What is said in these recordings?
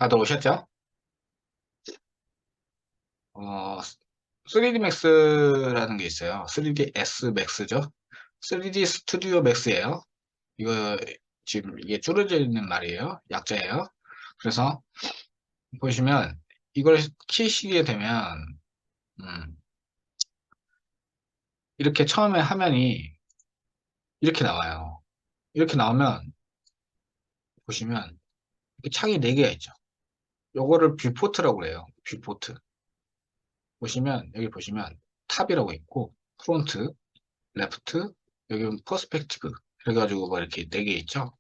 다들 오셨죠? 3D Max라는 게 있어요. 3ds Max죠. 3D 스튜디오 Max예요. 이거 지금 이게 줄여져 있는 말이에요. 약자예요. 그래서 보시면 이걸 키시게 되면 음, 이렇게 처음에 화면이 이렇게 나와요. 이렇게 나오면 보시면 이렇게 창이 4개가 있죠. 요거를 뷰포트라고 그래요. 뷰포트. 보시면 여기 보시면 탑이라고 있고 프론트, 레프트, 여기 퍼스펙티브 그래가지고 뭐 이렇게 4개 있죠.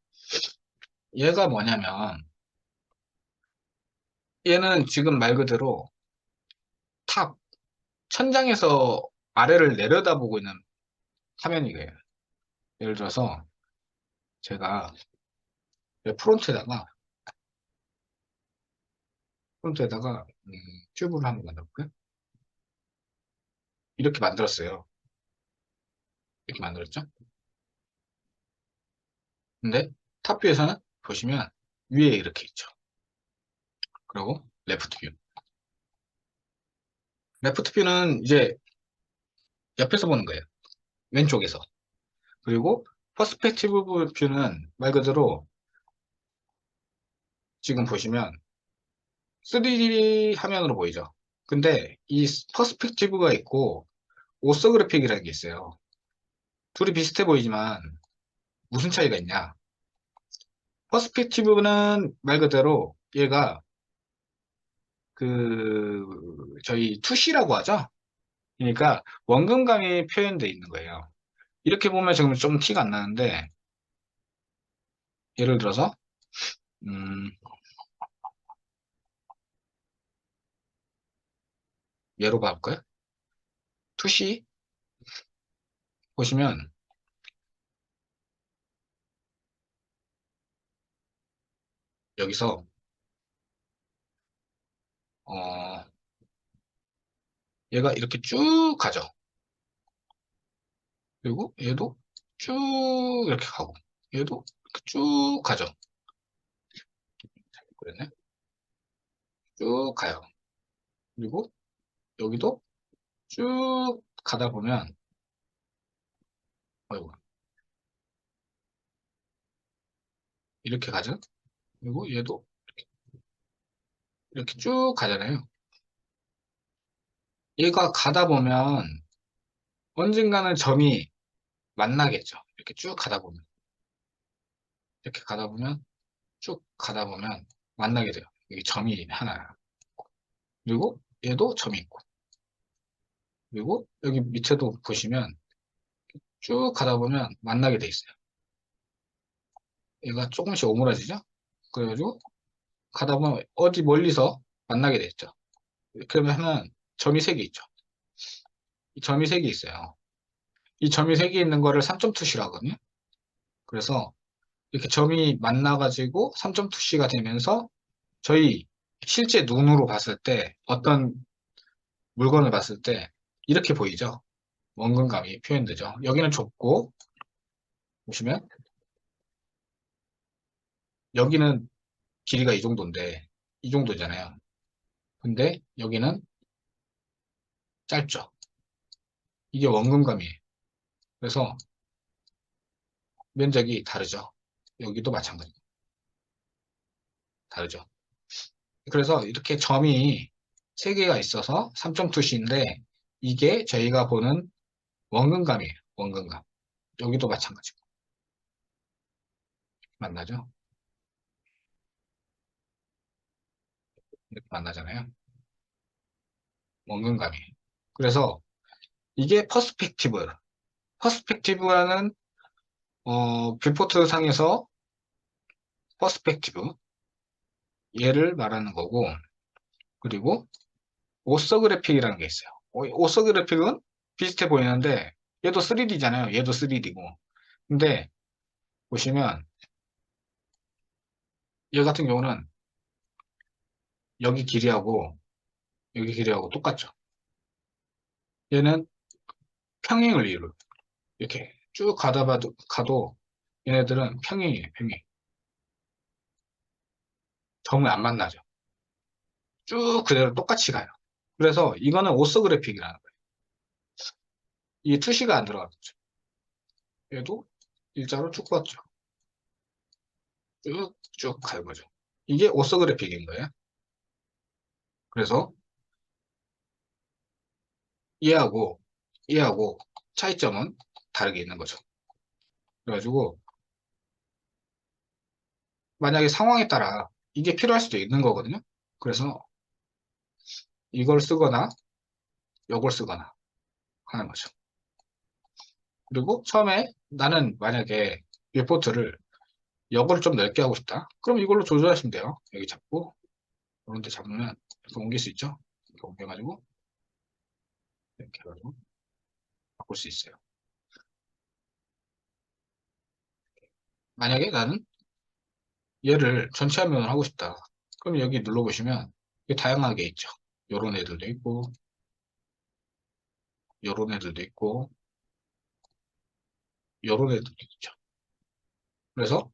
얘가 뭐냐면 얘는 지금 말 그대로 탑 천장에서 아래를 내려다보고 있는 화면이에요. 예를 들어서 제가 프론트에다가 프론트에다가 튜브를 한번 만들어볼까요? 이렇게 만들었어요. 이렇게 만들었죠. 근데 탑뷰에서는 보시면 위에 이렇게 있죠. 그리고 레프트 뷰. 레프트 뷰는 이제 옆에서 보는 거예요. 왼쪽에서. 그리고 퍼스펙티브 뷰는 말 그대로 지금 보시면 3D 화면으로 보이죠. 근데 이 퍼스펙티브가 있고 오서그래픽이라는 게 있어요. 둘이 비슷해 보이지만 무슨 차이가 있냐? 퍼스펙티브는 말 그대로 얘가 저희 투시라고 하죠. 그러니까 원근감이 표현되어 있는 거예요. 이렇게 보면 지금 좀 티가 안 나는데 예를 들어서 음, 얘로 봐볼까요? 투시 보시면 여기서 어, 얘가 이렇게 쭉 가죠. 그리고 얘도 쭉 이렇게 가고 얘도 이렇게 쭉 가죠. 그랬네. 쭉 가요. 그리고 여기도 쭉 가다 보면 어이구, 이렇게 가죠. 그리고 얘도 이렇게 쭉 가잖아요. 얘가 가다 보면 언젠가는 점이 만나겠죠. 이렇게 쭉 가다 보면 이렇게 가다 보면 쭉 가다 보면 만나게 돼요. 여기 점이 하나. 그리고 얘도 점이 있고 그리고 여기 밑에도 보시면 쭉 가다 보면 만나게 돼 있어요. 얘가 조금씩 오므라지죠? 그래가지고 가다 보면 어디 멀리서 만나게 됐죠. 그러면 점이 3개 있죠. 이 점이 3개 있어요. 이 점이 3개 있는 거를 3점 투시라고 하거든요. 그래서 이렇게 점이 만나가지고 3점 투시가 되면서 저희 실제 눈으로 봤을 때 어떤 물건을 봤을 때 이렇게 보이죠. 원근감이 표현되죠. 여기는 좁고 보시면 여기는 길이가 이 정도인데 이 정도잖아요. 근데 여기는 짧죠. 이게 원근감이에요. 그래서 면적이 다르죠. 여기도 마찬가지 다르죠. 그래서 이렇게 점이 3개가 있어서 3.2C인데 이게 저희가 보는 원근감이에요. 원근감. 여기도 마찬가지고. 만나죠? 이렇게 만나잖아요. 원근감이에요. 그래서 이게 퍼스펙티브. 퍼스펙티브라는 뷰포트 상에서 퍼스펙티브 얘를 말하는 거고 그리고 오서그래픽이라는 게 있어요. 오서그래픽은 비슷해 보이는데 얘도 3D잖아요. 얘도 3D고. 근데 보시면 얘 같은 경우는 여기 길이하고 여기 길이하고 똑같죠. 얘는 평행을 이루요. 이렇게 쭉 가도 얘네들은 평행이에요. 평행. 점을 안 만나죠. 쭉 그대로 똑같이 가요. 그래서 이거는 오서그래픽이라는 거예요. 이게 투시가 안 들어가는 거죠. 얘도 일자로 쭉 뻗죠. 쭉쭉 가는 거죠. 이게 오서그래픽인 거예요. 그래서 얘하고 얘하고 차이점은 다르게 있는 거죠. 그래가지고 만약에 상황에 따라 이게 필요할 수도 있는 거거든요. 그래서 이걸 쓰거나 이걸 쓰거나 하는 거죠. 그리고 처음에 나는 만약에 리포트를 역을 좀 넓게 하고 싶다. 그럼 이걸로 조절하시면 돼요. 여기 잡고 이런 데 잡으면 이렇게 옮길 수 있죠. 이렇게 옮겨가지고 이렇게 해가지고 바꿀 수 있어요. 만약에 나는 얘를 전체 화면을 하고 싶다. 그럼 여기 눌러보시면 이게 다양하게 있죠. 요런 애들도 있고 요런 애들도 있고 요런 애들도 있죠. 그래서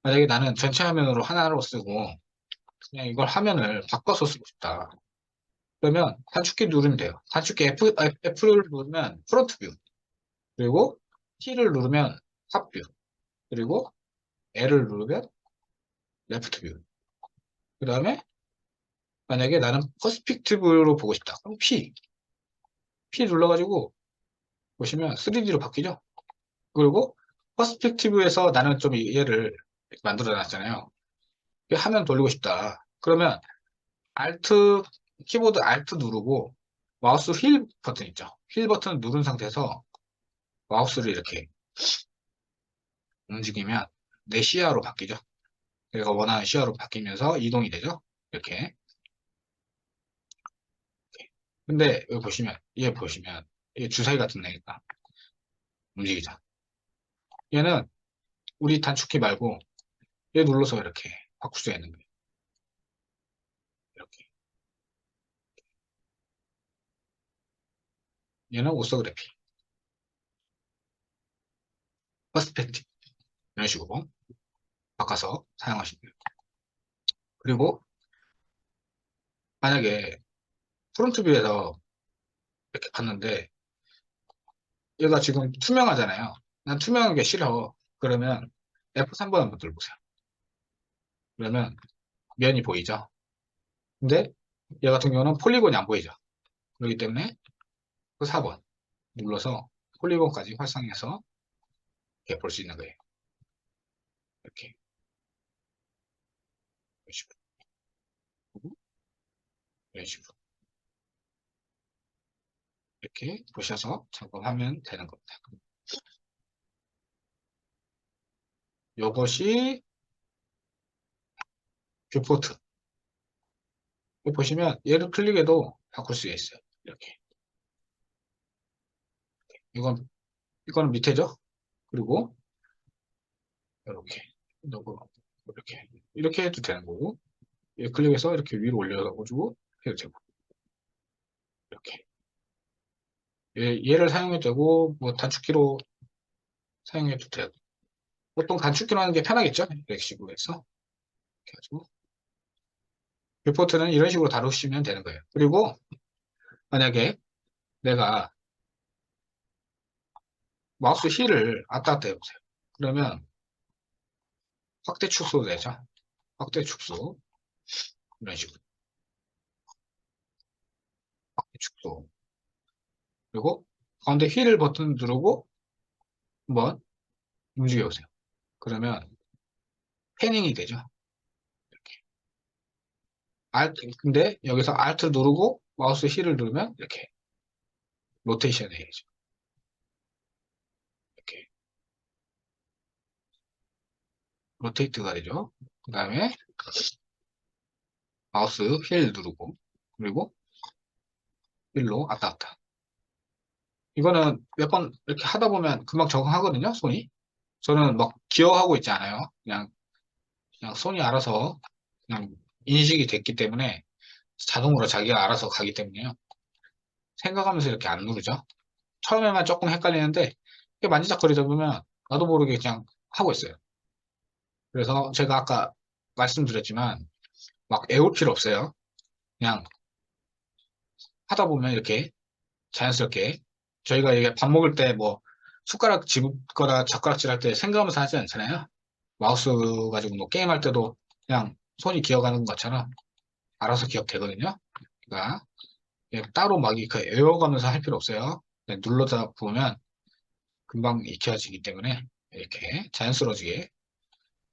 만약에 나는 전체 화면으로 하나로 쓰고 그냥 이걸 화면을 바꿔서 쓰고 싶다. 그러면 단축키 누르면 돼요. 단축키 F를 누르면 프론트 뷰, 그리고 T를 누르면 탑 뷰, 그리고 L을 누르면 레프트 뷰. 그 다음에 만약에 나는 퍼스펙티브로 보고 싶다. 그럼 P 눌러가지고 보시면 3D로 바뀌죠. 그리고 퍼스펙티브에서 나는 좀 얘를 만들어 놨잖아요. 화면 돌리고 싶다. 그러면 Alt, 키보드 Alt 누르고 마우스 휠 버튼 있죠. 휠 버튼 누른 상태에서 마우스를 이렇게 움직이면 내 시야로 바뀌죠. 내가 원하는 시야로 바뀌면서 이동이 되죠. 이렇게. 근데 여기 보시면, 얘 보시면, 이게 주사위 같은 애니까 움직이죠. 얘는 우리 단축키 말고 얘 눌러서 이렇게 바꿀 수 있는 거예요. 이렇게. 얘는 오서그래피, 퍼스펙티브 이런 식으로 바꿔서 사용하시면 돼요. 그리고 만약에 프론트 뷰에서 이렇게 봤는데 얘가 지금 투명하잖아요. 난 투명한 게 싫어. 그러면 F3번 한번 눌러보세요. 그러면 면이 보이죠? 근데 얘 같은 경우는 폴리곤이 안 보이죠? 그렇기 때문에 그 4번 눌러서 폴리곤까지 활성해서 이렇게 볼 수 있는 거예요. 이렇게. 이런 식으로. 이런 식으로. 이렇게 보셔서 점검하면 되는 겁니다. 이것이 뷰포트. 여기 보시면 얘를 클릭해도 바꿀 수가 있어요. 이렇게. 이건, 이거는 밑에죠? 그리고 이렇게. 이렇게. 이렇게 해도 되는 거고. 얘 클릭해서 이렇게 위로 올려가지고 해도 되고. 이렇게. 얘를 사용해도 되고, 뭐 단축키로 사용해도 되고. 보통 단축키로 하는 게 편하겠죠? 이렇게 식으로 해서. 이렇게 해가지고. 뷰포트는 이런 식으로 다루시면 되는 거예요. 그리고 만약에 내가 마우스 휠을 왔다 갔다 해보세요. 그러면 확대 축소 되죠? 확대 축소. 이런 식으로. 확대 축소. 그리고 가운데 휠 버튼 누르고 한번 움직여 보세요. 그러면 패닝이 되죠? 이렇게. 근데 여기서 Alt 누르고 마우스 휠을 누르면 이렇게 로테이션이 되죠. 이렇게. 로테이트가 되죠. 그 다음에 마우스 휠 누르고 그리고 휠로 왔다 갔다. 이거는 몇 번 이렇게 하다 보면 금방 적응하거든요, 손이. 저는 막 기어하고 있지 않아요. 그냥 손이 알아서 그냥 인식이 됐기 때문에 자동으로 자기가 알아서 가기 때문에요. 생각하면서 이렇게 안 누르죠. 처음에만 조금 헷갈리는데 이게 만지작거리다 보면 나도 모르게 그냥 하고 있어요. 그래서 제가 아까 말씀드렸지만 막 애울 필요 없어요. 그냥 하다 보면 이렇게 자연스럽게 저희가 이게 밥 먹을 때 뭐 숟가락 집거나 젓가락질 할 때 생각하면서 하지 않잖아요. 마우스 가지고 뭐 게임할 때도 그냥 손이 기어가는 것처럼 알아서 기억되거든요. 그러니까 따로 막 이렇게 외워가면서 할 필요 없어요. 그냥 눌러다 보면 금방 익혀지기 때문에 이렇게 자연스러워지게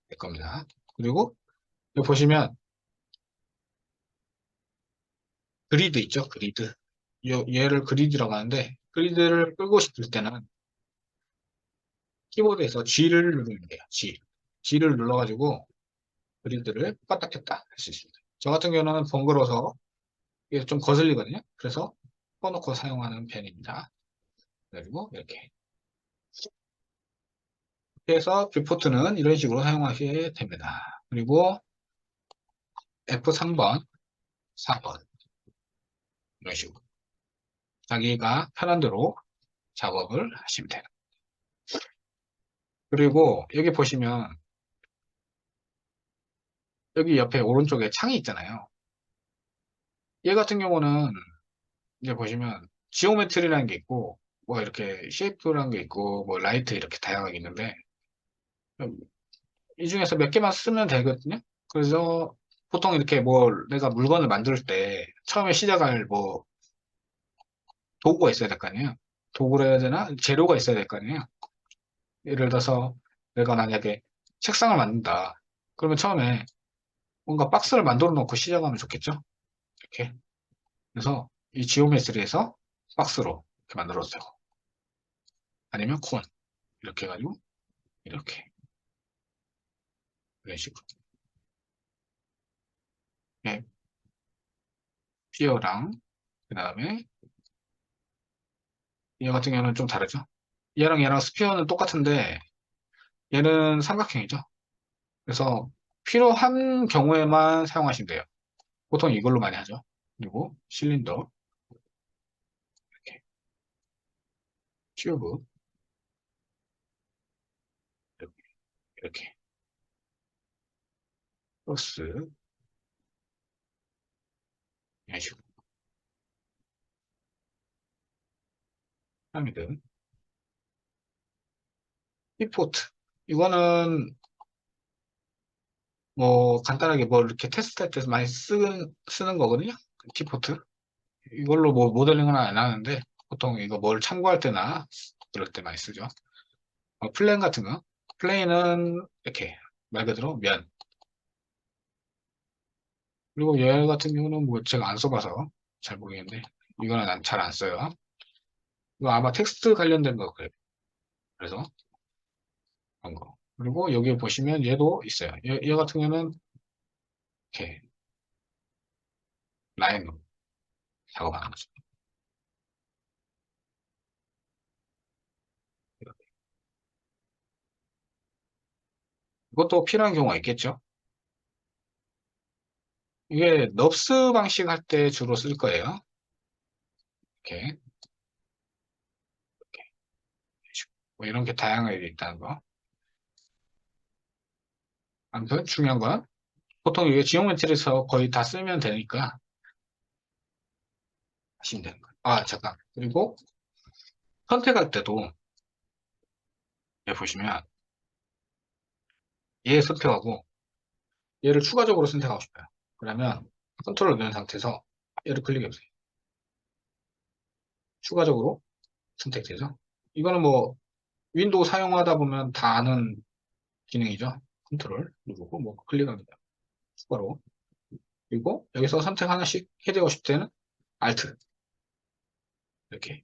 될 겁니다. 그리고 여기 보시면 그리드 있죠? 그리드. 얘를 그리드라고 하는데 그리드를 끌고 싶을 때는 키보드에서 G를 누르면 돼요. G. G를 눌러가지고 그리드를 껐다 켰다 할 수 있습니다. 저 같은 경우는 번거로워서 이게 좀 거슬리거든요. 그래서 꺼놓고 사용하는 편입니다. 그리고 이렇게 해서 뷰포트는 이런 식으로 사용하시게 됩니다. 그리고 F3번, 4번 이런 식으로 자기가 편한 대로 작업을 하시면 돼요. 그리고 여기 보시면 여기 옆에 오른쪽에 창이 있잖아요. 얘 같은 경우는 이제 보시면 지오메트리라는 게 있고 뭐 이렇게 쉐이프라는 게 있고 뭐 라이트 이렇게 다양하게 있는데 이 중에서 몇 개만 쓰면 되거든요. 그래서 보통 이렇게 뭐 내가 물건을 만들 때 처음에 시작할 뭐 도구가 있어야 될 거 아니에요. 도구라 해야 되나? 재료가 있어야 될 거 아니에요. 예를 들어서 내가 만약에 책상을 만든다. 그러면 처음에 뭔가 박스를 만들어 놓고 시작하면 좋겠죠? 이렇게. 그래서 이 지오메트리에서 박스로 이렇게 만들어도 되고 아니면 콘 이렇게 해가지고 이렇게 이런 식으로 예, 피어랑 그 다음에 얘 같은 경우는 좀 다르죠. 얘랑 스피어는 똑같은데 얘는 삼각형이죠. 그래서 필요한 경우에만 사용하시면 돼요. 보통 이걸로 많이 하죠. 그리고 실린더 이렇게 튜브 이렇게, 이렇게 플러스 이런 식으로 피라미드 피포트 이거는 뭐 간단하게 뭐 이렇게 테스트할 때 많이 쓰는 거거든요. 티포트 이걸로 뭐 모델링은 안 하는데 보통 이거 뭘 참고할 때나 그럴 때 많이 쓰죠. 플랜 같은 거 플레인은 이렇게 말 그대로 면 그리고 얘 같은 경우는 뭐 제가 안 써봐서 잘 모르겠는데 이거는 잘 안 써요. 이거 아마 텍스트 관련된 거 그래요. 그래서 그런 거 그리고 여기 보시면 얘도 있어요. 얘 같은 경우는 이렇게 라인으로 작업하는 거죠. 이것도 필요한 경우가 있겠죠. 이게 넙스 방식 할 때 주로 쓸 거예요. 이렇게 뭐 이런 게 다양하게 있다는 거. 아무튼 중요한 건 보통 이게 지오메트리에서 거의 다 쓰면 되니까 하시면 되는 거예요. 아 잠깐 그리고 선택할 때도 여기 보시면 얘 선택하고 얘를 추가적으로 선택하고 싶어요. 그러면 컨트롤 누른 상태에서 얘를 클릭해보세요. 추가적으로 선택되죠. 이거는 뭐 윈도우 사용하다 보면 다 아는 기능이죠. 컨트롤 누르고 뭐 클릭합니다. 추가로. 그리고 여기서 선택 하나씩 해제하고 싶을 때는 Alt 이렇게.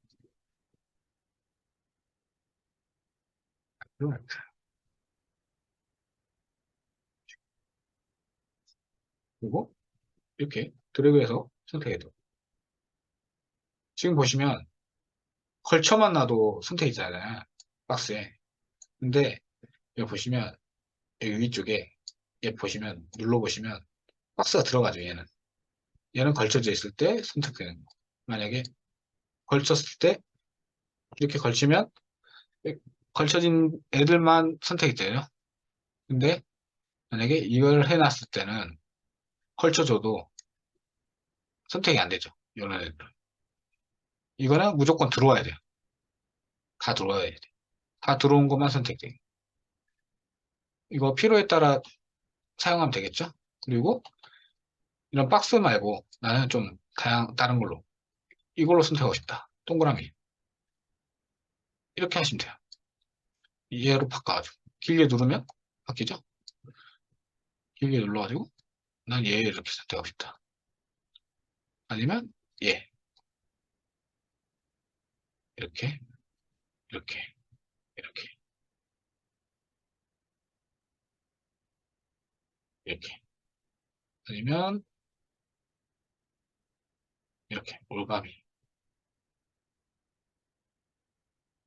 그리고 이렇게 드래그해서 선택해도 지금 보시면 걸쳐만 놔도 선택이잖아요. 박스에. 근데 여기 보시면 여기 위쪽에 얘 보시면 눌러보시면 박스가 들어가죠. 얘는 걸쳐져 있을 때 선택되는 거. 만약에 걸쳤을 때 이렇게 걸치면 걸쳐진 애들만 선택이 돼요. 근데 만약에 이걸 해놨을 때는 걸쳐줘도 선택이 안 되죠. 이런 애들. 이거는 무조건 들어와야 돼요. 다 들어와야 돼. 다 들어온 것만 선택돼. 이거 필요에 따라 사용하면 되겠죠? 그리고 이런 박스 말고 나는 좀 다른 걸로. 이걸로 선택하고 싶다. 동그라미. 이렇게 하시면 돼요. 얘로 바꿔가지고. 길게 누르면 바뀌죠? 길게 눌러가지고 난 얘 이렇게 선택하고 싶다. 아니면 얘. 이렇게, 이렇게, 이렇게, 이렇게. 아니면 이렇게. 올가미.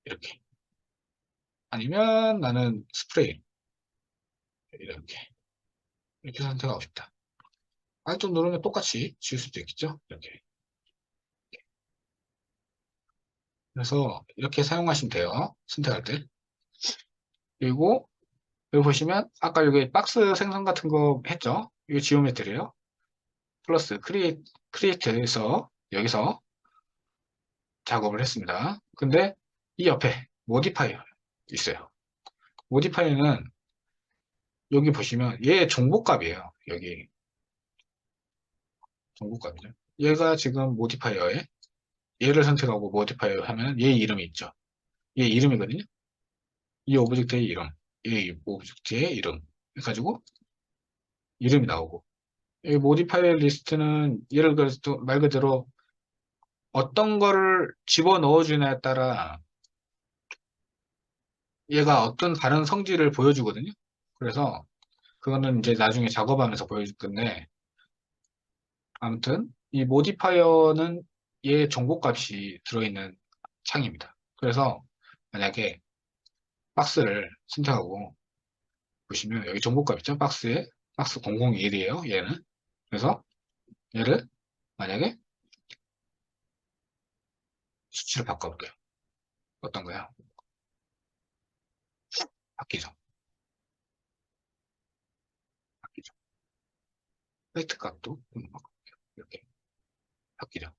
이렇게. 아니면 나는 스프레이. 이렇게. 이렇게 선택하고 싶다. Alt 누르면 똑같이 지울 수도 있겠죠? 이렇게. 그래서 이렇게 사용하시면 돼요. 선택할 때. 그리고 여기 보시면 아까 여기 박스 생성 같은 거 했죠? 이거 지오메트리예요. 플러스 크리에이트에서 여기서 작업을 했습니다. 근데 이 옆에 모디파이어 있어요. 모디파이어는 여기 보시면 얘 정보값이에요. 여기 정보값이죠. 얘가 지금 모디파이어에 얘를 선택하고 모디파이어 하면 얘 이름이 있죠. 얘 이름이거든요. 이 오브젝트의 이름, 이 오브젝트의 이름 해가지고 이름이 나오고 이 모디파이어 리스트는 예를 들어서 말 그대로 어떤 거를 집어넣어 주냐에 따라 얘가 어떤 다른 성질을 보여주거든요. 그래서 그거는 이제 나중에 작업하면서 보여줄 건데 아무튼 이 모디파이어는 얘 정보값이 들어있는 창입니다. 그래서 만약에 박스를 선택하고 보시면 여기 정보값 있죠? 박스에 박스 001이에요. 얘는. 그래서 얘를 만약에 수치를 바꿔볼게요. 어떤 거야? 바뀌죠. 바뀌죠. 페이트 값도 바꿔볼게요. 이렇게 바뀌죠.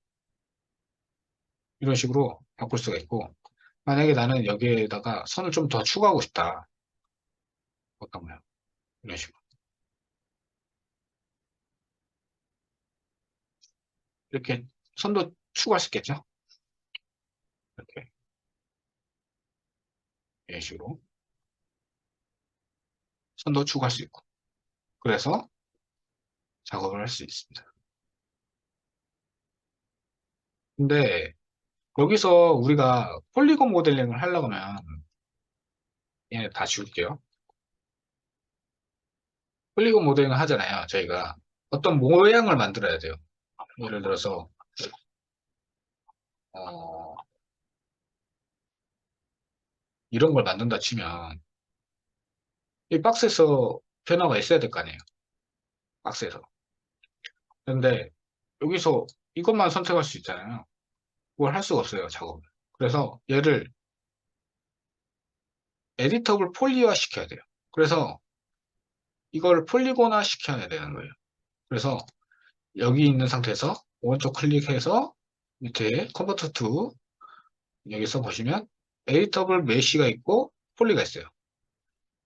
이런 식으로 바꿀 수가 있고 만약에 나는 여기에다가 선을 좀 더 추가하고 싶다. 어떤 거야? 이런 식으로. 이렇게 선도 추가할 수 있겠죠? 이렇게. 이런 식으로. 선도 추가할 수 있고. 그래서 작업을 할 수 있습니다. 근데 여기서 우리가 폴리곤 모델링을 하려고 하면 얘네 다 지울게요. 폴리곤 모델링을 하잖아요. 저희가 어떤 모양을 만들어야 돼요. 예를 들어서 어, 이런 걸 만든다 치면 이 박스에서 변화가 있어야 될 거 아니에요. 박스에서. 근데 여기서 이것만 선택할 수 있잖아요. 그걸 할 수가 없어요. 작업을. 그래서 얘를 에디터블 폴리화 시켜야 돼요. 그래서 이걸 폴리곤화 시켜야 되는 거예요. 그래서 여기 있는 상태에서 오른쪽 클릭해서 밑에 컨버터 투 여기서 보시면 에디터블 메쉬가 있고 폴리가 있어요.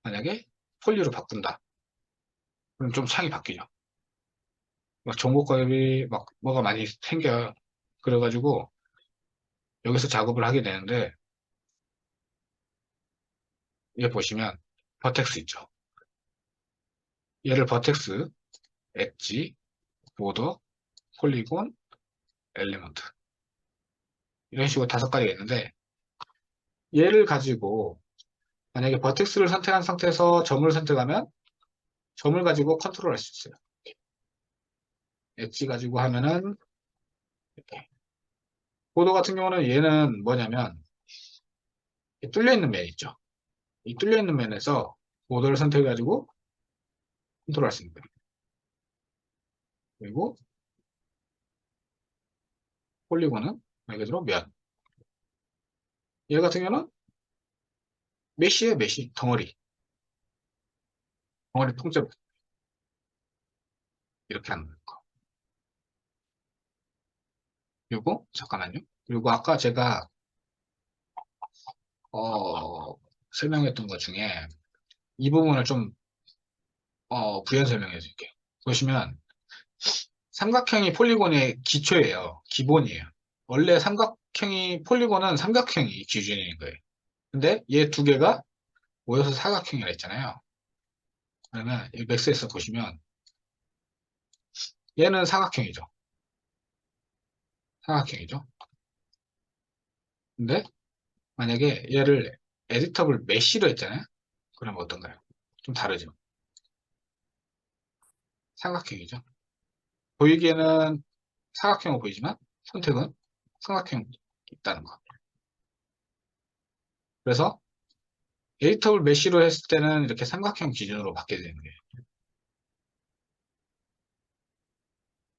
만약에 폴리로 바꾼다. 그럼 좀 창이 바뀌죠. 막 정보값이 막 뭐가 많이 생겨요. 그래가지고 여기서 작업을 하게 되는데 여기 보시면 버텍스 있죠. 얘를 버텍스, 엣지, 보더, 폴리곤, 엘리먼트 이런 식으로 5가지가 있는데 얘를 가지고 만약에 버텍스를 선택한 상태에서 점을 선택하면 점을 가지고 컨트롤 할 수 있어요. 엣지 가지고 하면은 이렇게. 보도 같은 경우는 얘는 뭐냐면 뚫려 있는 면 있죠. 이 뚫려 있는 면에서 보도를 선택해 가지고 컨트롤 할 수 있는 거예요. 그리고 폴리곤은 말 그대로 면. 얘 같은 경우는 메쉬에 메쉬 덩어리. 덩어리 통째로 이렇게 하는 거. 그리고 잠깐만요. 그리고 아까 제가 어, 설명했던 것 중에 이 부분을 좀 부연 설명해 드릴게요. 보시면 삼각형이 폴리곤의 기초예요. 기본이에요. 원래 폴리곤은 삼각형이 기준인 거예요. 근데 얘 두 개가 모여서 사각형이라 했잖아요. 그러면 이 맥스에서 보시면 얘는 사각형이죠. 사각형이죠. 근데 만약에 얘를 에디터블 메쉬로 했잖아요. 그러면 어떤가요? 좀 다르죠. 삼각형이죠. 보이기에는 사각형으로 보이지만 선택은 삼각형이 있다는 거. 그래서 에디터블 메쉬로 했을 때는 이렇게 삼각형 기준으로 받게 되는 거예요.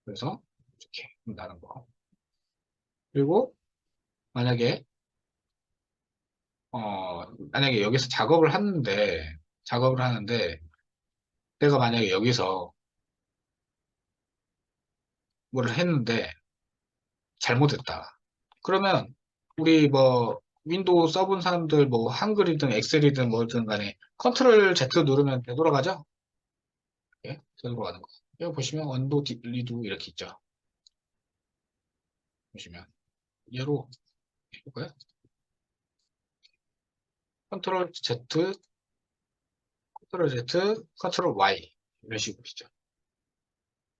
그래서 이렇게 한다는 거. 그리고 만약에 만약에 여기서 작업을 하는데 내가 만약에 여기서 뭐를 했는데 잘못했다. 그러면 우리 뭐 윈도우 써본 사람들 뭐 한글이든 엑셀이든 뭐든 간에 컨트롤 Z 누르면 되돌아가죠? 예, 되돌아가는 거. 여기 보시면 언도 리도 이렇게 있죠. 보시면 얘로 해볼까요? 컨트롤 Z, 컨트롤 Z, 컨트롤 Y 이런 식으로 있죠.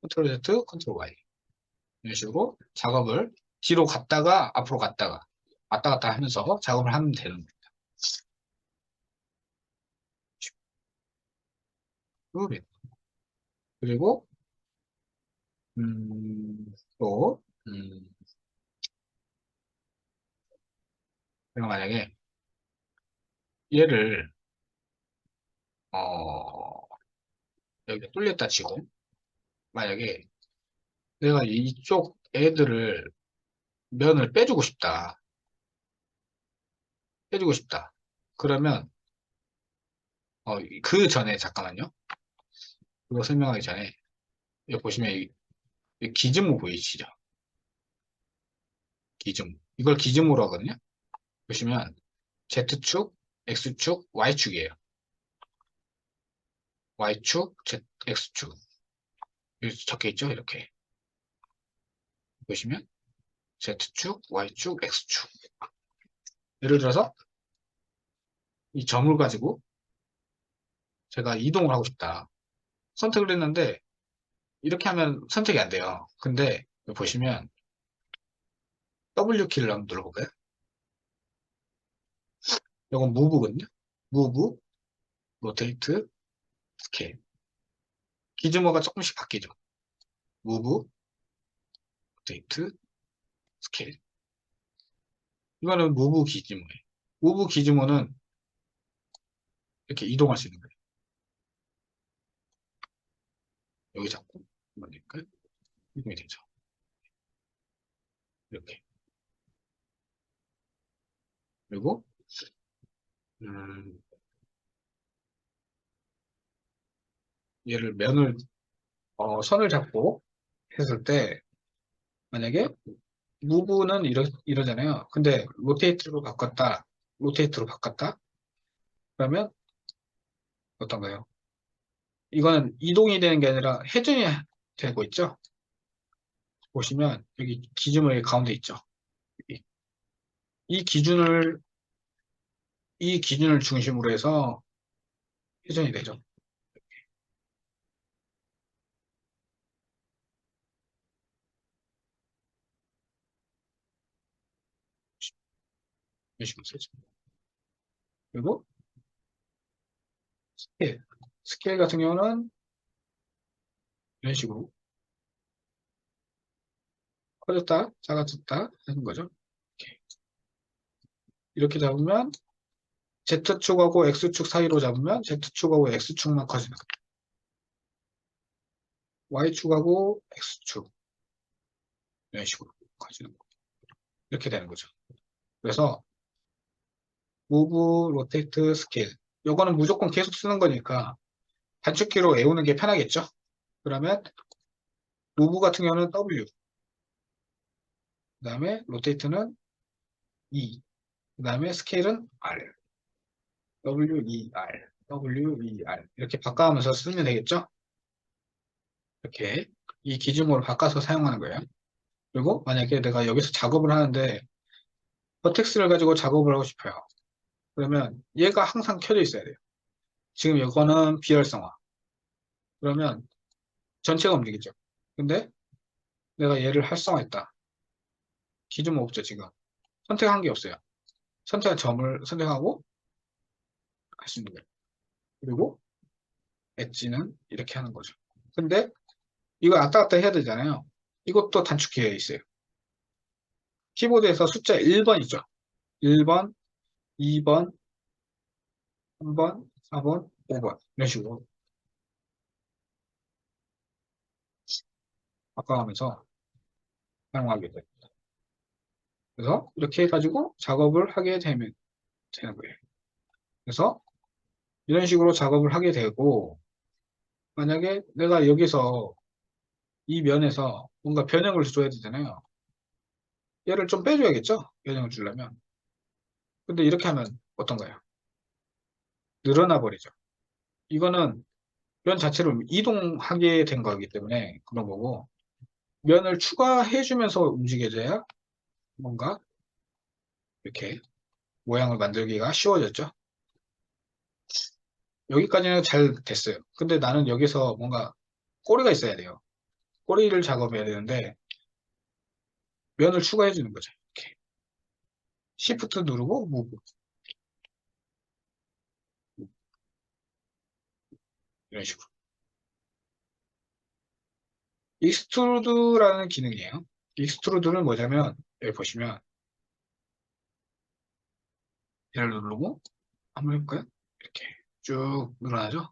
컨트롤 Z, 컨트롤 Y 이런 식으로 작업을 뒤로 갔다가 앞으로 갔다가 왔다 갔다 하면서 작업을 하면 되는 거예요. 그리고 또 내가 만약에 얘를 어, 여기 뚫렸다 치고 만약에 내가 이쪽 애들을 면을 빼주고 싶다. 그러면 그 전에 잠깐만요. 그거 설명하기 전에 여기 보시면 이 기즈모 보이시죠? 기즈모. 이걸 기즈모로 하거든요. 보시면 Z축, X축, Y축이에요. Y축, X축. 여기 적혀 있죠? 이렇게. 보시면 Z축, Y축, X축. 예를 들어서 이 점을 가지고 제가 이동을 하고 싶다. 선택을 했는데 이렇게 하면 선택이 안 돼요. 근데 여기 보시면 W 키를 한번 눌러볼까요? 이건 무브거든요. 무브, 로테이트, 스케일. 기즈모가 조금씩 바뀌죠. 무브, 로테이트, 스케일. 이거는 무브 기즈모예요. 무브 기즈모는 이렇게 이동할 수 있는 거예요. 여기 잡고 한번 될까요? 이동이 되죠. 이렇게. 그리고 음, 얘를 선을 잡고 했을 때 만약에 무브는 이러잖아요. 근데 로테이트로 바꿨다. 그러면 어떤가요? 이거는 이동이 되는 게 아니라 회전이 되고 있죠. 보시면 여기 기준이 가운데 있죠. 이, 이 기준을 이 기준을 중심으로 해서 회전이 되죠. 이런 식으로 쓰죠. 그리고 스케일. 스케일 같은 경우는 이런 식으로 커졌다, 작아졌다 하는 거죠. 이렇게 잡으면 Z축하고 X축 사이로 잡으면 Z축하고 X축만 커지는 거예요. Y축하고 X축 이런 식으로 커지는 거예요. 이렇게 되는 거죠. 그래서 move, rotate, scale 요거는 무조건 계속 쓰는 거니까 단축키로 외우는 게 편하겠죠. 그러면 move 같은 경우는 W, 그 다음에 로테이트는 E, 그 다음에 스케일은 R, WER, WER 이렇게 바꿔가면서 쓰면 되겠죠? 이렇게 이 기준으로 바꿔서 사용하는 거예요. 그리고 만약에 내가 여기서 작업을 하는데 버텍스를 가지고 작업을 하고 싶어요. 그러면 얘가 항상 켜져 있어야 돼요. 지금 이거는 비활성화. 그러면 전체가 움직이죠. 근데 내가 얘를 활성화했다. 기준 뭐 없죠, 지금. 선택한 게 없어요. 선택한 점을 선택하고 할 수 있는 거예요. 그리고 엣지는 이렇게 하는 거죠. 근데 이거 왔다 갔다 해야 되잖아요. 이것도 단축키에 있어요. 키보드에서 숫자 1번 있죠. 1번, 2번, 3번, 4번, 5번 이런 식으로 바꿔가면서 사용하게 돼요. 그래서 이렇게 해가지고 작업을 하게 되는 거예요. 그래서 이런 식으로 작업을 하게 되고 만약에 내가 여기서 이 면에서 뭔가 변형을 줘야 되잖아요. 얘를 좀 빼줘야겠죠? 변형을 주려면. 근데 이렇게 하면 어떤가요? 늘어나 버리죠. 이거는 면 자체를 이동하게 된 거기 때문에 그런 거고 면을 추가해주면서 움직여져야 뭔가 이렇게 모양을 만들기가 쉬워졌죠. 여기까지는 잘 됐어요. 근데 나는 여기서 뭔가 꼬리가 있어야 돼요. 꼬리를 작업해야 되는데 면을 추가해 주는 거죠. 이렇게 Shift 누르고 무브 이런 식으로. 익스트루드라는 기능이에요. 익스트루드는 뭐냐면 여기 보시면 얘를 누르고 한번 해볼까요? 이렇게 쭉 늘어나죠.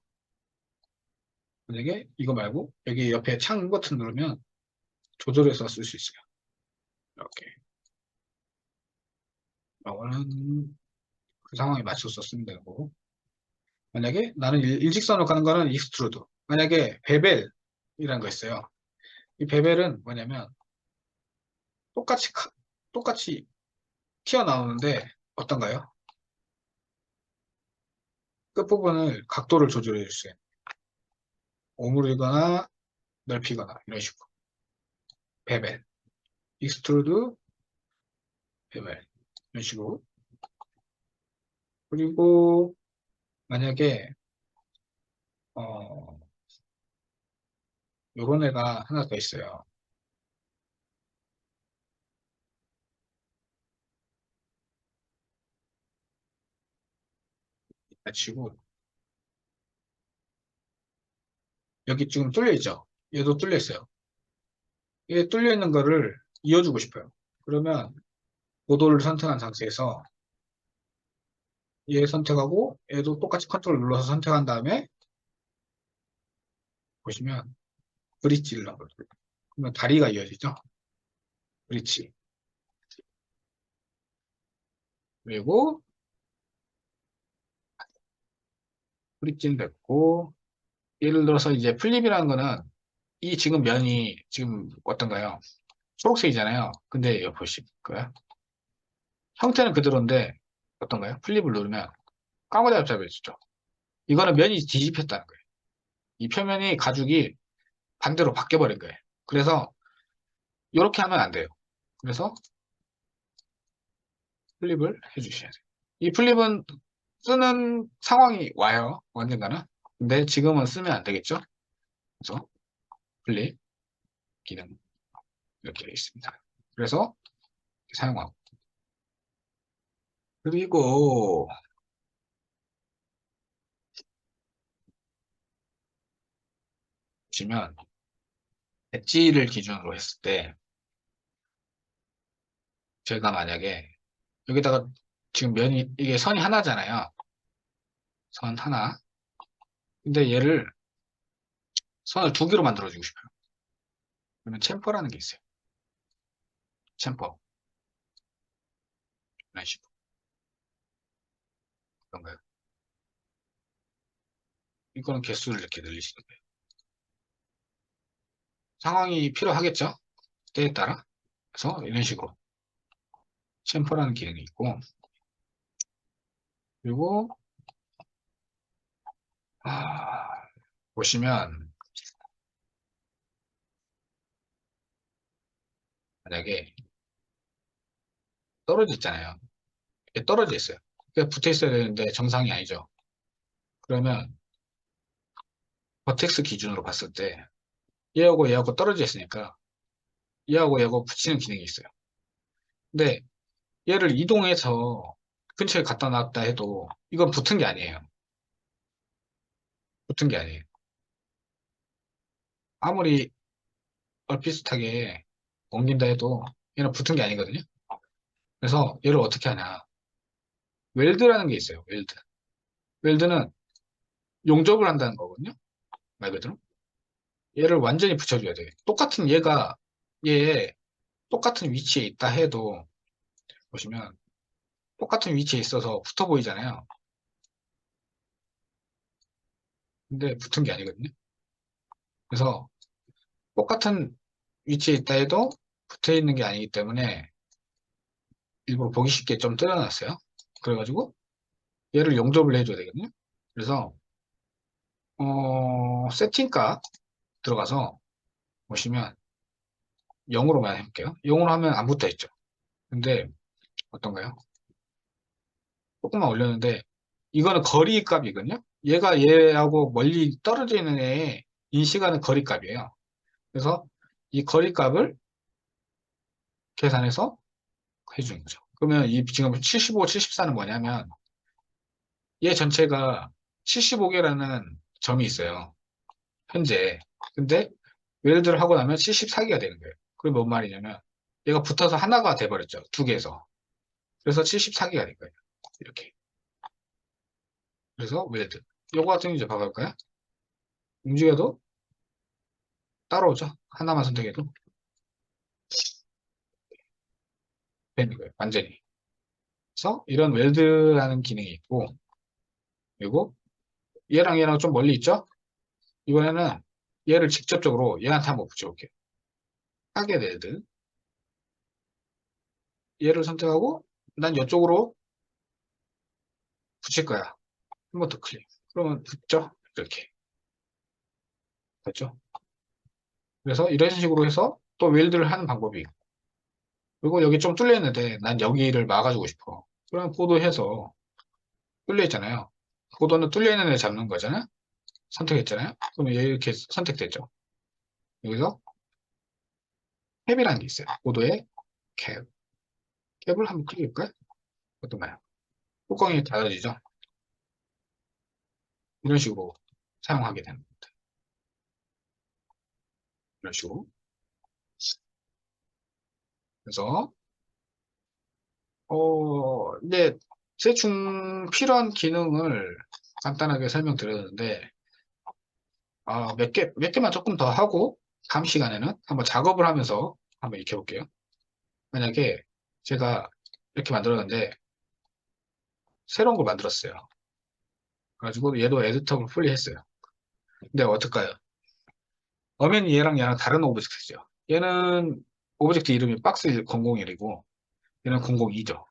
만약에 이거 말고 여기 옆에 창 버튼 누르면 조절해서 쓸 수 있어요. 이렇게 이거는 그 상황에 맞춰서 쓰면 되는 거고 만약에 나는 일직선으로 가는 거는 익스트루드 만약에 베벨이라는 거 있어요. 이 베벨은 뭐냐면 똑같이 똑같이 튀어나오는데 어떤가요? 끝부분을 각도를 조절해 주세요. 오므리거나 넓히거나 이런 식으로 베벨, 익스트루드, 베벨 이런 식으로 그리고 만약에 어 요런 애가 하나 더 있어요. 치고 여기 지금 뚫려 있죠? 얘도 뚫려 있어요. 얘 뚫려 있는 거를 이어주고 싶어요. 그러면 고도를 선택한 상태에서 얘 선택하고 얘도 똑같이 컨트롤 눌러서 선택한 다음에 보시면 브릿지를 넣어볼게요. 그러면 다리가 이어지죠? 브릿지. 그리고 브릿지는 됐고 예를 들어서 이제 플립이라는 거는 이 지금 면이 지금 어떤가요? 초록색이잖아요. 근데 여기 보실까요? 형태는 그대로인데 어떤가요? 플립을 누르면 까무잡잡해지죠. 이거는 면이 뒤집혔다는 거예요. 이 표면이 가죽이 반대로 바뀌어버린 거예요. 그래서 이렇게 하면 안 돼요. 그래서 플립을 해주셔야 돼요. 이 플립은 쓰는 상황이 와요. 언젠가는. 근데 지금은 쓰면 안 되겠죠? 그래서 플립 기능 이렇게 되어 있습니다. 그래서 사용하고 그리고 보시면 엣지를 기준으로 했을 때 제가 만약에 여기다가 지금 면이 이게 선이 하나잖아요. 선 하나. 근데 얘를 선을 두 개로 만들어주고 싶어요. 그러면 챔퍼라는 게 있어요. 챔퍼. 이런 식으로. 그런가요? 이거는 개수를 이렇게 늘리시는 거예요. 상황이 필요하겠죠? 때에 따라. 그래서 이런 식으로. 챔퍼라는 기능이 있고, 그리고 보시면 만약에 떨어져 있잖아요. 이게 떨어져 있어요. 그러니까 붙어 있어야 되는데 정상이 아니죠. 그러면 버텍스 기준으로 봤을 때 얘하고 얘하고 떨어져 있으니까 얘하고 얘하고 붙이는 기능이 있어요. 근데 얘를 이동해서 근처에 갖다 놨다 해도 이건 붙은 게 아니에요. 붙은 게 아니에요. 아무리 얼비슷하게 옮긴다 해도 얘는 붙은 게 아니거든요. 그래서 얘를 어떻게 하냐. 웰드라는 게 있어요. 웰드. 웰드는 용접을 한다는 거거든요. 말 그대로. 얘를 완전히 붙여줘야 돼요. 똑같은 얘 똑같은 위치에 있다 해도 보시면 똑같은 위치에 있어서 붙어 보이잖아요. 근데 붙은 게 아니거든요. 그래서 똑같은 위치에 있다 해도 붙어 있는 게 아니기 때문에 일부러 보기 쉽게 좀 뜯어놨어요. 그래가지고 얘를 용접을 해줘야 되거든요. 그래서 세팅값 들어가서 보시면 0으로만 해볼게요. 0으로 하면 안 붙어 있죠. 근데 어떤가요? 조금만 올렸는데 이거는 거리 값이거든요. 얘가 얘하고 멀리 떨어져 있는 애의 인식하는 거리 값이에요. 그래서 이 거리 값을 계산해서 해주는 거죠. 그러면 이 지금 75, 74는 뭐냐면 얘 전체가 75개라는 점이 있어요. 현재. 근데 웰드를 하고 나면 74개가 되는 거예요. 그게 뭔 말이냐면 얘가 붙어서 하나가 돼버렸죠. 두 개에서. 그래서 74개가 된 거예요. 이렇게. 그래서 웰드. 요거 같은 경우 이제 봐볼까요? 움직여도 따라오죠. 하나만 선택해도 되는 거예요. 완전히. 그래서 이런 웰드라는 기능이 있고 그리고 얘랑 좀 멀리 있죠? 이번에는 얘를 직접적으로 얘한테 한번 붙여볼게요. 타겟 웰드. 얘를 선택하고 난 이쪽으로 붙일 거야. 한 번 더 클릭. 그러면 붙죠? 이렇게. 됐죠? 그래서 이런 식으로 해서 또 웰드를 하는 방법이 있고 그리고 여기 좀 뚫려 있는데 난 여기를 막아주고 싶어. 그럼 코드해서 뚫려 있잖아요. 코드는 뚫려 있는 애 잡는 거잖아요. 선택했잖아요. 그럼 얘 이렇게 선택됐죠. 여기서 캡이라는 게 있어요. 코드에 캡. 캡을 한번 클릭해볼까요? 어떤가요? 뚜껑이 닫아지죠? 이런 식으로 사용하게 되는 겁니다. 이런 식으로. 그래서 이제 대충 필요한 기능을 간단하게 설명드렸는데 몇 개만 조금 더 하고 다음 시간에는 한번 작업을 하면서 한번 익혀볼게요. 만약에 제가 이렇게 만들었는데 새로운 걸 만들었어요. 그래가지고 얘도 에디터블 풀리 했어요. 근데 어떨까요? 엄연히 얘랑 다른 오브젝트죠. 얘는 오브젝트 이름이 박스 001이고 얘는 002죠.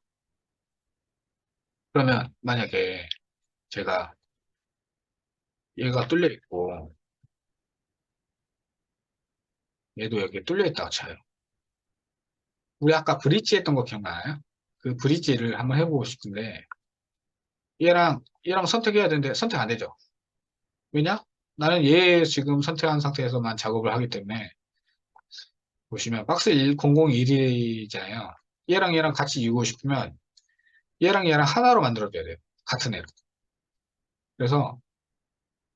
그러면 만약에 제가 얘가 뚫려 있고 얘도 여기에 뚫려 있다고 쳐요. 우리 아까 브릿지 했던 거 기억나요? 그 브릿지를 한번 해보고 싶은데 얘랑 선택해야 되는데 선택 안 되죠. 왜냐? 나는 얘 지금 선택한 상태에서만 작업을 하기 때문에 보시면 박스 001이잖아요. 얘랑 같이 이루고 싶으면 얘랑 하나로 만들어줘야 돼요. 같은 애로. 그래서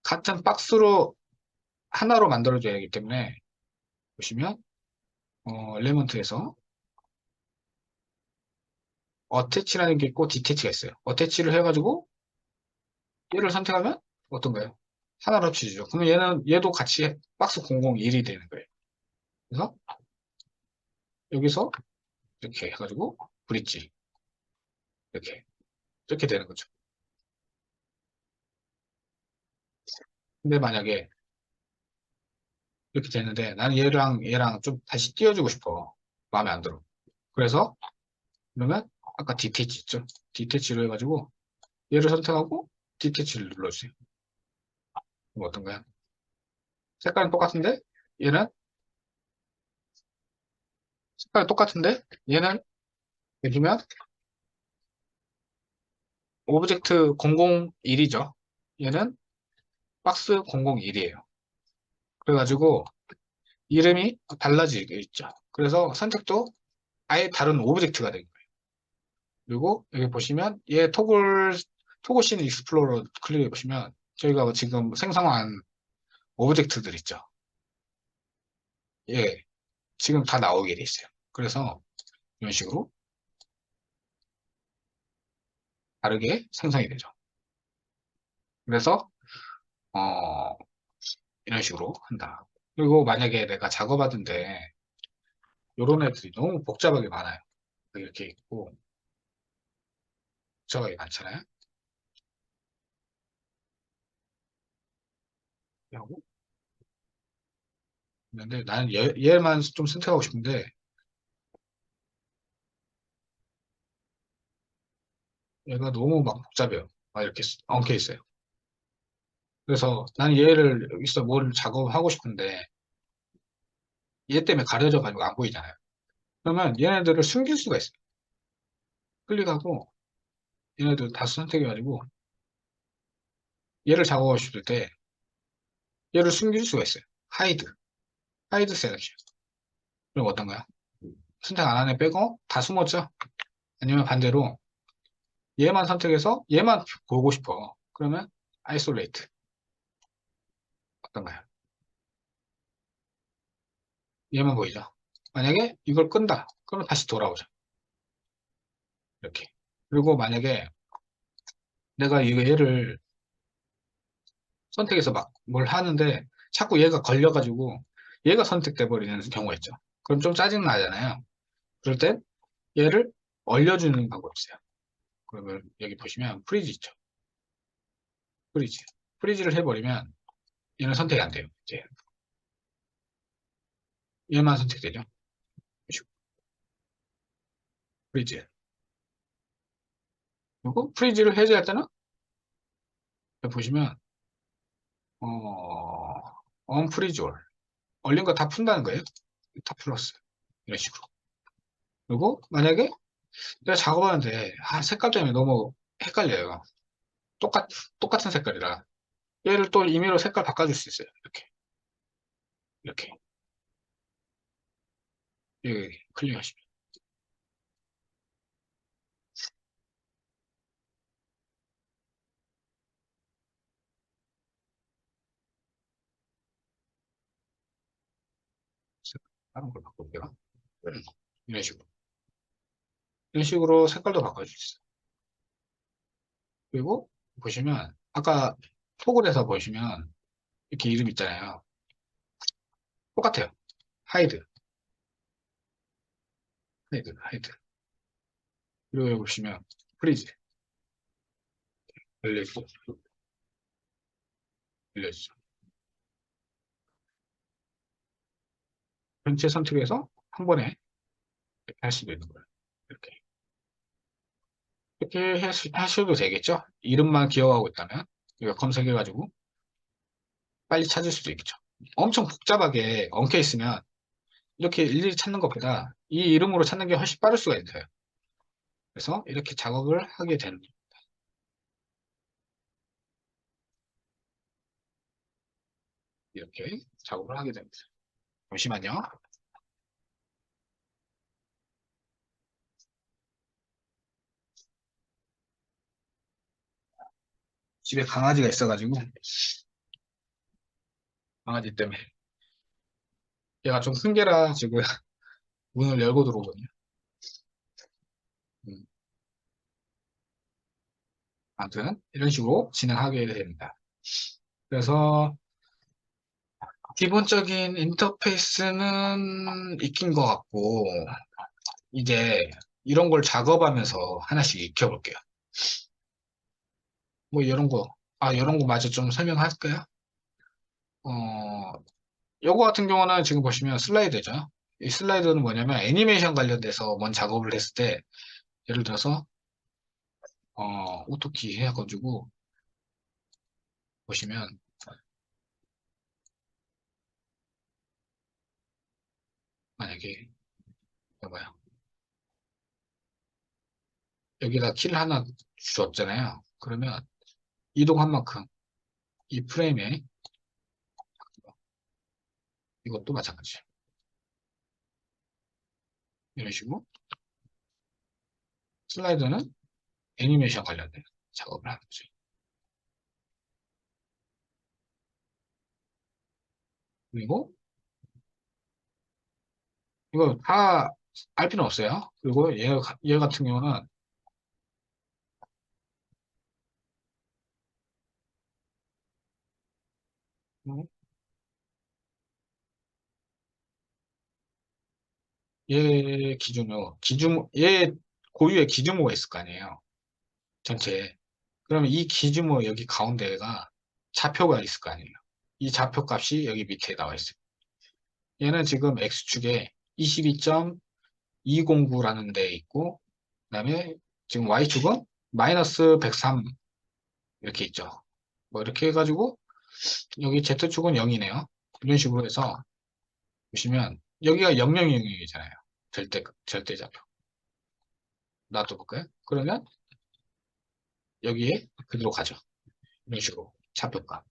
같은 박스로 하나로 만들어줘야 하기 때문에 보시면 엘리먼트에서 어태치라는 게 있고 디태치가 있어요. 어태치를 해가지고 얘를 선택하면 어떤가요? 하나로 합치죠. 그러면 얘도 같이 박스 001이 되는 거예요. 그래서 여기서 이렇게 해가지고 브릿지 이렇게 되는 거죠. 근데 만약에 이렇게 되는데 나는 얘랑 좀 다시 띄워주고 싶어. 마음에 안 들어. 그래서 그러면 아까 디태치 있죠? 디태치로 해가지고 얘를 선택하고 디태치를 눌러주세요. 그럼 어떤가요? 색깔은 똑같은데 얘는 색깔이 똑같은데 얘는 보시면 오브젝트 001이죠. 얘는 박스 001이에요. 그래가지고 이름이 달라지게 있죠. 그래서 선택도 아예 다른 오브젝트가 된 거예요. 그리고 여기 보시면 얘 토글 씬 익스플로러 클릭해 보시면 저희가 지금 생성한 오브젝트들 있죠. 예, 지금 다 나오게 돼 있어요. 그래서 이런 식으로 다르게 생성이 되죠. 그래서 어, 이런 식으로 한다. 그리고 만약에 내가 작업하던데 이런 애들이 너무 복잡하게 많아요. 이렇게 있고 복잡하게 많잖아요. 하고 근데 나는 얘만 좀 선택하고 싶은데 얘가 너무 막 복잡해요. 막 이렇게 엉켜 있어요. 그래서 나는 얘를 여기서 뭘 작업하고 싶은데 얘 때문에 가려져 가지고 안 보이잖아요. 그러면 얘네들을 숨길 수가 있어요. 클릭하고 얘네들 다 선택해 가지고 얘를 작업하고 싶을 때 얘를 숨길 수가 있어요. 하이드 셀렉션. 그럼 어떤가요? 선택 안 하네 빼고 다 숨었죠? 아니면 반대로 얘만 선택해서 얘만 보고 싶어. 그러면 아이솔레이트. 어떤가요? 얘만 보이죠? 만약에 이걸 끈다. 그러면 다시 돌아오죠. 이렇게. 그리고 만약에 내가 이거 얘를 선택해서 막 뭘 하는데 자꾸 얘가 걸려가지고 얘가 선택돼 버리는 경우가 있죠. 그럼 좀 짜증 나잖아요. 그럴 땐 얘를 얼려주는 방법이 있어요. 그러면 여기 보시면 프리즈 있죠. 프리즈. 프리즈를 해버리면 얘는 선택이 안 돼요. 이제 얘만 선택되죠. 프리즈. 그리고 프리즈를 해제할 때는 여기 보시면 언프리즈 올. 얼린 거 다 푼다는 거예요. 다 풀었어요. 이런 식으로. 그리고 만약에 내가 작업하는데 색깔 때문에 너무 헷갈려요. 똑같, 똑같은 색깔이라. 얘를 또 임의로 색깔 바꿔줄 수 있어요. 이렇게. 이렇게. 여기 클릭하시면. 다른 걸 바꿀게요. 이런 식으로. 이런 식으로 색깔도 바꿔줄 수 있어요. 그리고 보시면, 아까 토글에서 보시면, 이렇게 이름 있잖아요. 똑같아요. 하이드, 하이드. 그리고 여기 보시면, 프리즈. 열려있고, 열려있죠. 전체 선택해서 한 번에 이렇게 할 수도 있는 거예요. 이렇게. 이렇게 하셔도 되겠죠? 이름만 기억하고 있다면. 이거 검색해가지고 빨리 찾을 수도 있겠죠. 엄청 복잡하게 엉켜 있으면 이렇게 일일이 찾는 것보다 이 이름으로 찾는 게 훨씬 빠를 수가 있어요. 그래서 이렇게 작업을 하게 되는, 이렇게 작업을 하게 됩니다. 잠시만요. 집에 강아지가 있어가지고, 강아지 때문에. 얘가 좀 큰 개라 지금 문을 열고 들어오거든요. 음, 아무튼, 이런 식으로 진행하게 됩니다. 그래서, 기본적인 인터페이스는 익힌 것 같고, 이제 이런 걸 작업하면서 하나씩 익혀볼게요. 뭐 이런 거, 이런 거 마저 좀 설명할까요? 어, 요거 같은 경우는 지금 보시면 슬라이드죠. 이 슬라이드는 뭐냐면 애니메이션 관련돼서 뭔 작업을 했을 때 예를 들어서 오토키 해가지고 보시면 만약에 봐봐요. 여기다 키를 하나 주었잖아요. 그러면 이동한 만큼 이 프레임에 이것도 마찬가지. 이런 식으로 슬라이드는 애니메이션 관련된 작업을 하는 거죠. 그리고 이거 다 알 필요는 없어요. 그리고 얘 같은 경우는 얘 얘 고유의 기준모가 있을 거 아니에요. 전체에. 그러면 이 기준모 여기 가운데가 좌표가 있을 거 아니에요. 이 좌표 값이 여기 밑에 나와 있어요. 얘는 지금 X축에 22.209라는 데 있고, 그 다음에 지금 Y축은 마이너스 103 이렇게 있죠. 뭐 이렇게 해가지고 여기 Z축은 0이네요. 이런 식으로 해서 보시면 여기가 0000이잖아요. 절대좌표. 놔둬볼까요? 그러면 여기에 그대로 가죠. 이런 식으로 좌표값.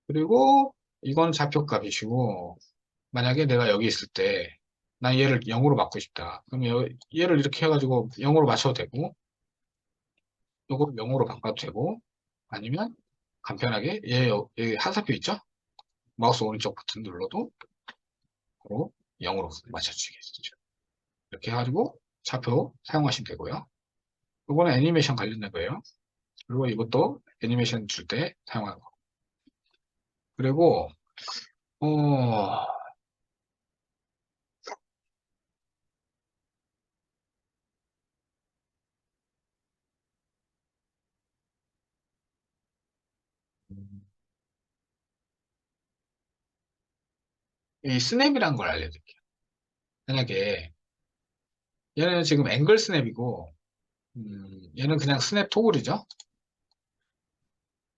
그리고 이건 좌표값이시고 만약에 내가 여기 있을 때 난 얘를 0으로 바꾸고 싶다. 그럼 얘를 이렇게 해가지고 0으로 맞춰도 되고 요거 0으로 바꿔도 되고 아니면 간편하게 얘 한사표 있죠? 마우스 오른쪽 버튼 눌러도 바로 0으로 맞춰주시겠죠. 이렇게 해가지고 좌표 사용하시면 되고요. 이거는 애니메이션 관련된 거예요. 그리고 이것도 애니메이션 줄 때 사용하는 거. 그리고 어, 이 스냅이라는 걸 알려드릴게요. 만약에 얘는 지금 앵글 스냅이고 얘는 그냥 스냅 토글이죠.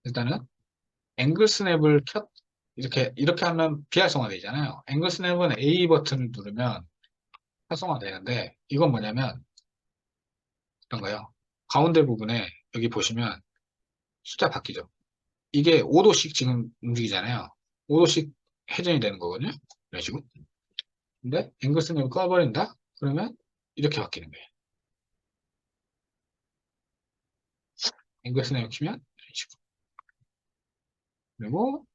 일단은 앵글 스냅을 이렇게 하면 비활성화 되잖아요. 앵글 스냅은 A 버튼을 누르면 활성화 되는데 이건 뭐냐면 어떤가요? 가운데 부분에 여기 보시면 숫자 바뀌죠. 이게 5도씩 지금 움직이잖아요. 5도씩 회전이 되는 거거든요. 이런 식으로. 근데 앵글 스냅을 꺼버린다? 그러면 이렇게 바뀌는 거예요. 앵글 스냅을 키면 이런 식으로. 그리고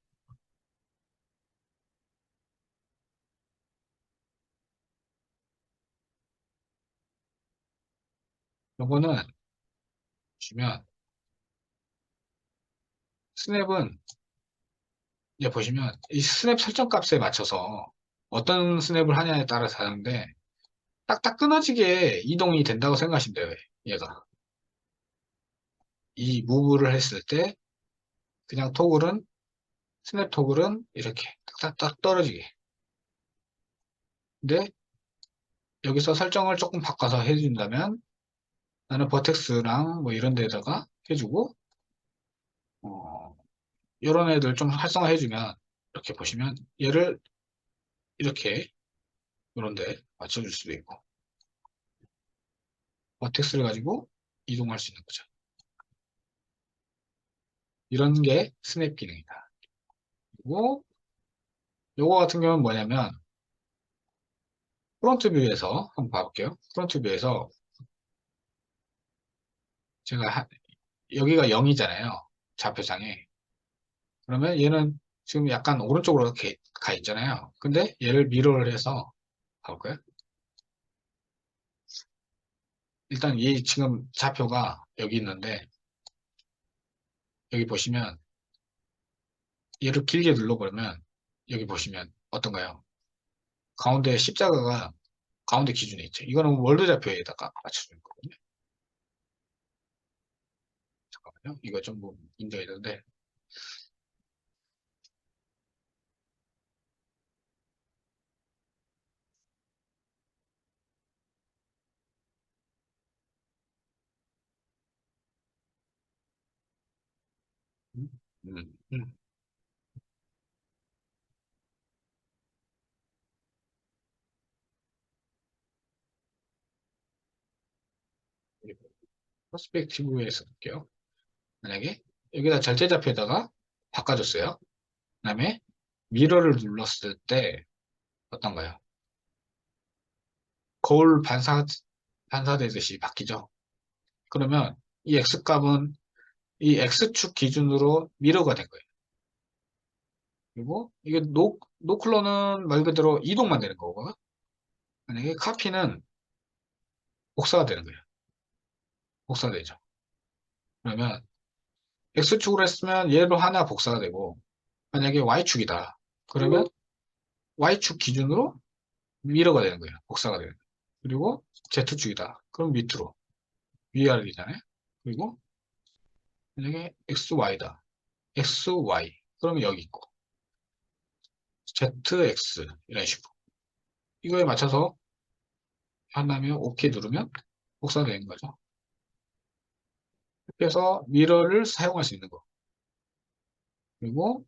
요거는 보시면 스냅은 이제 보시면 이 스냅 설정 값에 맞춰서 어떤 스냅을 하냐에 따라서 다른데 딱딱 끊어지게 이동이 된다고 생각하시면 돼요. 얘가. 이 무브를 했을 때 그냥 스냅 토글은 이렇게 딱딱딱 떨어지게. 근데 여기서 설정을 조금 바꿔서 해준다면 나는 버텍스랑 뭐 이런 데다가 해주고 어, 이런 애들 좀 활성화해주면 이렇게 보시면 얘를 이렇게 이런 데 맞춰줄 수도 있고 버텍스를 가지고 이동할 수 있는 거죠. 이런 게 스냅 기능이다. 그리고 요거 같은 경우는 뭐냐면 프론트 뷰에서 한번 봐볼게요. 프론트 뷰에서 제가 여기가 0이잖아요. 좌표상에. 그러면 얘는 지금 약간 오른쪽으로 이렇게 가 있잖아요. 근데 얘를 미러를 해서 가볼까요? 일단 이 지금 좌표가 여기 있는데 여기 보시면 얘를 길게 눌러버리면 여기 보시면 어떤가요? 가운데 십자가가 가운데 기준에 있죠. 이거는 월드 좌표에다가 맞춰주는 거거든요. 잠깐만요. 이거 좀 뭐 문제가 있는데 음, 음. 퍼스펙티브에서 볼게요. 만약에 여기다 절대좌표에다가 바꿔줬어요. 그다음에 미러를 눌렀을 때 어떤가요? 거울 반사되듯이 바뀌죠. 그러면 이 x값은 이 x축 기준으로 미러가 된 거예요. 그리고 이게 노클러는 말 그대로 이동만 되는 거고, 만약에 카피는 복사가 되는 거예요. 복사되죠. 그러면 x축으로 했으면 얘로 하나 복사가 되고, 만약에 y축이다. 그러면 y축 기준으로 미러가 되는 거예요. 복사가 되는 거예요. 그리고 z축이다. 그럼 밑으로 위아래잖아요. 그리고 만약에 xy다. xy. 그러면 여기 있고 zx 이런 식으로. 이거에 맞춰서 한다면 OK 누르면 복사되는 거죠. 그래서 미러를 사용할 수 있는 거. 그리고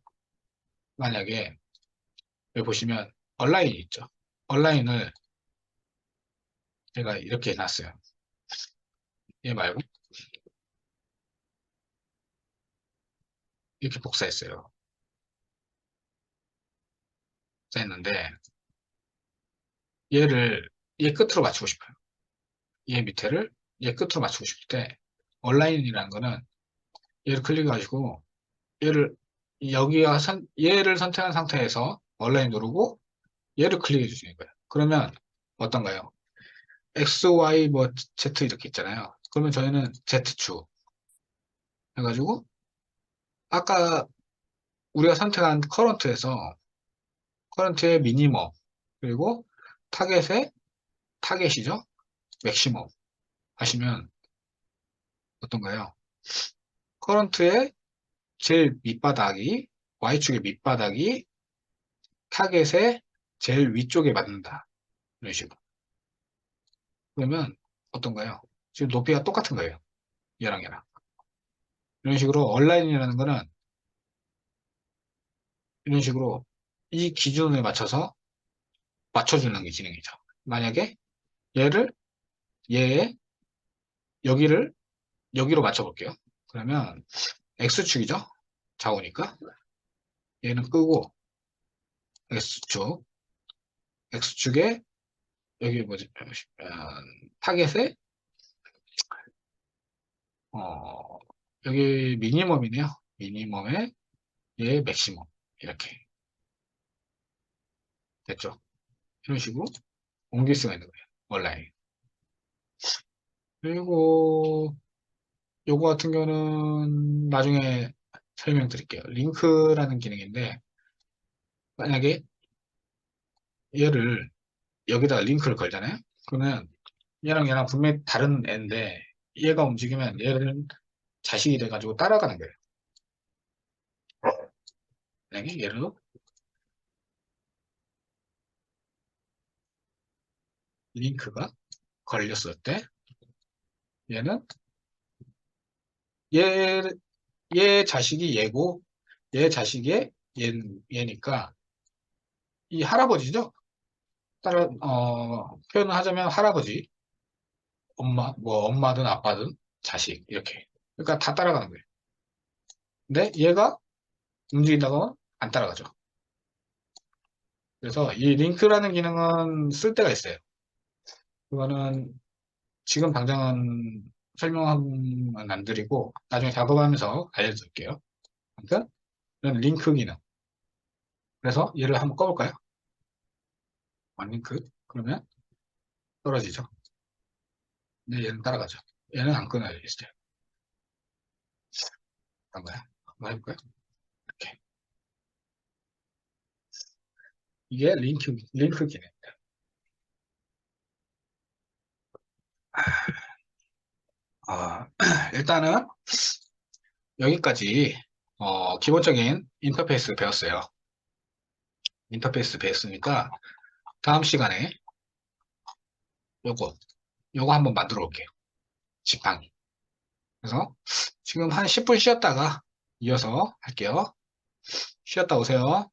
만약에 여기 보시면 얼라인이 있죠. 얼라인을 제가 이렇게 해놨어요. 얘 말고 이렇게 복사했어요. 복사했는데 얘를 얘 끝으로 맞추고 싶어요. 얘 밑에를 얘 끝으로 맞추고 싶을 때 얼라인이라는 거는 얘를 클릭해가지고 얘를 얘를 선택한 상태에서 얼라인 누르고 얘를 클릭해 주시는 거예요. 그러면 어떤가요? X, Y, 뭐 Z 이렇게 있잖아요. 그러면 저희는 Z축 해가지고 아까 우리가 선택한 커런트의 미니멈 그리고 타겟의 타겟이죠. 맥시멈 하시면 어떤가요? 커런트의 제일 밑바닥이 Y축의 밑바닥이 타겟의 제일 위쪽에 맞는다. 이런 식으로. 그러면 어떤가요? 지금 높이가 똑같은 거예요. 얘랑 얘랑. 이런 식으로 얼라인이라는 거는 이런 식으로 이 기준에 맞춰서 맞춰주는 게 기능이죠. 만약에 얘를 얘의 여기를 여기로 맞춰볼게요. 그러면 X축이죠. 좌우니까 얘는 끄고 X축 X축에 여기 뭐지 타겟에 어, 여기 미니멈이네요. 미니멈에 얘 맥시멈 이렇게 됐죠. 이런 식으로 옮길 수가 있는 거예요. 온라인. 그리고 요거 같은 경우는 나중에 설명드릴게요. 링크라는 기능인데 만약에 얘를 여기다가 링크를 걸잖아요. 그러면 얘랑 얘랑 분명히 다른 애인데 얘가 움직이면 얘는 자식이 돼가지고 따라가는 거예요. 만약에 얘를 링크가 걸렸을 때 얘는 얘, 얘 자식이 얘고 얘 자식이 얘니까 이 할아버지죠. 표현을 하자면 할아버지, 뭐 엄마든 아빠든 자식 이렇게. 그러니까 다 따라가는 거예요. 근데 얘가 움직인다고 안 따라가죠. 그래서 이 링크라는 기능은 쓸 데가 있어요. 그거는 지금 당장은 설명은 안 드리고 나중에 작업하면서 알려드릴게요. 아무튼 이런 링크 기능. 그래서 얘를 한번 꺼볼까요? 링크. 그러면 떨어지죠. 근데 얘는 따라가죠. 얘는 안 끊어져 있어요. 그런가요? 한번 해볼까요? 이렇게. 이게 링크 기능. 아, 일단은 여기까지 기본적인 인터페이스 배웠어요. 인터페이스 배웠으니까 다음 시간에 요거 요거 한번 만들어 볼게요. 지팡이. 그래서 지금 한 10분 쉬었다가 이어서 할게요. 쉬었다 오세요.